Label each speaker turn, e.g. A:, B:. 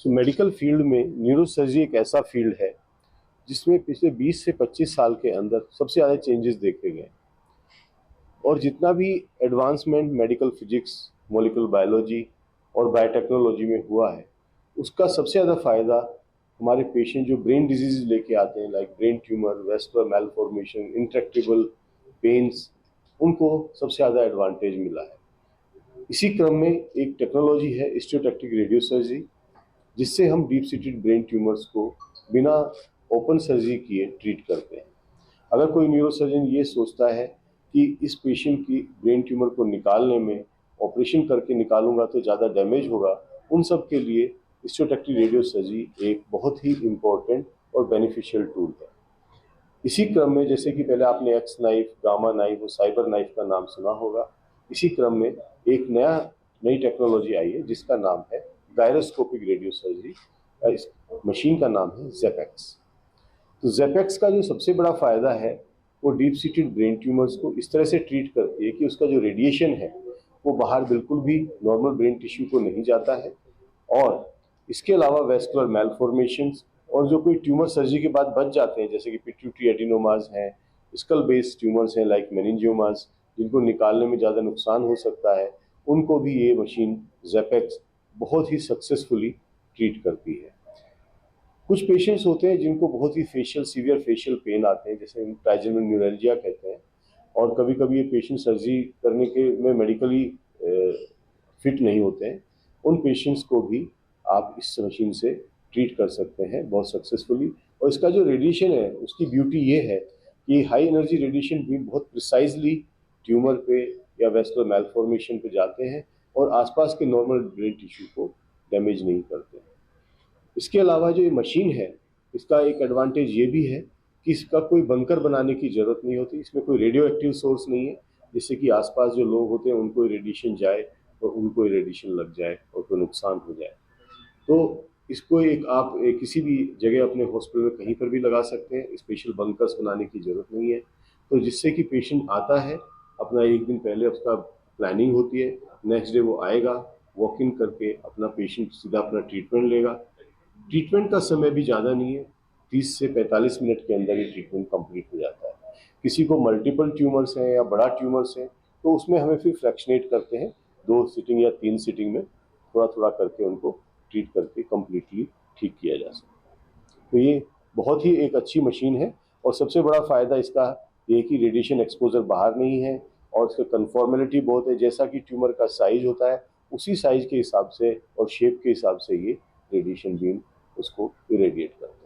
A: Medical field में neurosurgery एक ऐसा फील्ड है जिसमें पिछले 20 से 25 साल के अंदर सबसे ज़्यादा चेंजेस देखे गए और जितना भी advancement medical physics, molecular biology और बायोटेक्नोलॉजी में हुआ है, उसका सबसे ज़्यादा फ़ायदा हमारे पेशेंट जो ब्रेन डिजीज लेके आते हैं, like brain tumour, vascular malformation, intractable pains, उनको सबसे ज़्यादा एडवांटेज मिला है। इसी क्रम में एक टेक्नोलॉजी है स्टीरियोटैक्टिक रेडियो सर्जरी, जिससे हम डीप सीटेड ब्रेन ट्यूमर्स को बिना ओपन सर्जरी किए ट्रीट करते हैं। अगर कोई न्यूरोसर्जन ये सोचता है कि इस पेशेंट की ब्रेन ट्यूमर को निकालने में ऑपरेशन करके निकालूंगा तो ज़्यादा डैमेज होगा, उन सब के लिए स्टीरियोटैक्टिक रेडियो सर्जरी एक बहुत ही इम्पोर्टेंट और बेनिफिशियल टूल है। इसी क्रम में जैसे कि पहले आपने एक्स नाइफ, गामा नाइफ और साइबर नाइफ का नाम सुना होगा, इसी क्रम में एक नई टेक्नोलॉजी आई है जिसका नाम है गायरोस्कोपिक रेडियो सर्जरी। इस मशीन का नाम है ज़ेपेक्स। तो ज़ेपेक्स का जो सबसे बड़ा फायदा है वो डीप सीटेड ब्रेन ट्यूमर्स को इस तरह से ट्रीट करती है कि उसका जो रेडिएशन है वो बाहर बिल्कुल भी नॉर्मल ब्रेन टिश्यू को नहीं जाता है, और इसके अलावा वेस्कुलर मैलफॉर्मेशंस और जो कोई ट्यूमर सर्जरी के बाद बच जाते हैं, जैसे कि पिट्यूटरी एडिनोमाज हैं, स्कल बेस्ड ट्यूमर्स हैं लाइक मेनिंजियोमाज, जिनको निकालने में ज़्यादा नुकसान हो सकता है, उनको भी ये मशीन ज़ेपेक्स बहुत ही सक्सेसफुली ट्रीट करती है। कुछ पेशेंट्स होते हैं जिनको बहुत ही सीवियर फेशियल पेन आते हैं, जैसे ट्राइजेमिनल न्यूरैल्जिया कहते हैं, और कभी कभी ये पेशेंट सर्जरी करने के में मेडिकली फिट नहीं होते हैं। उन पेशेंट्स को भी आप इस मशीन से ट्रीट कर सकते हैं बहुत सक्सेसफुली। और इसका जो रेडिएशन है उसकी ब्यूटी ये है कि हाई एनर्जी रेडिएशन भी बहुत प्रिसाइजली ट्यूमर पे या वेस्कुलर मैलफॉर्मेशन पे जाते हैं और आसपास के नॉर्मल ब्रेन टिश्यू को डैमेज नहीं करते हैं। इसके अलावा जो ये मशीन है, इसका एक एडवांटेज ये भी है कि इसका कोई बंकर बनाने की ज़रूरत नहीं होती, इसमें कोई रेडियो एक्टिव सोर्स नहीं है जिससे कि आसपास जो लोग होते हैं उनको रेडिएशन जाए और उनको रेडिएशन लग जाए और कोई नुकसान हो जाए। तो इसको आप किसी भी जगह अपने हॉस्पिटल में कहीं पर भी लगा सकते हैं, स्पेशल बंकर्स बनाने की ज़रूरत नहीं है। तो जिससे कि पेशेंट आता है, अपना एक दिन पहले उसका प्लानिंग होती है, नेक्स्ट डे वो आएगा, वॉक इन करके अपना पेशेंट सीधा अपना ट्रीटमेंट लेगा। ट्रीटमेंट का समय भी ज़्यादा नहीं है, 30 से 45 मिनट के अंदर ही ट्रीटमेंट कंप्लीट हो जाता है। किसी को मल्टीपल ट्यूमर्स हैं या बड़ा ट्यूमर्स हैं तो उसमें हमें फिर फ्रैक्शनेट करते हैं, 2 सिटिंग या 3 सिटिंग में थोड़ा थोड़ा करके उनको ट्रीट करके कम्प्लीटली ठीक किया जा सकता है। तो ये बहुत ही एक अच्छी मशीन है और सबसे बड़ा फ़ायदा इसका ये कि रेडिएशन एक्सपोजर बाहर नहीं है और इसका कन्फॉर्मेलिटी बहुत है। जैसा कि ट्यूमर का साइज होता है उसी साइज के हिसाब से और शेप के हिसाब से ये रेडिएशन बीम उसको इरेडिएट करता है।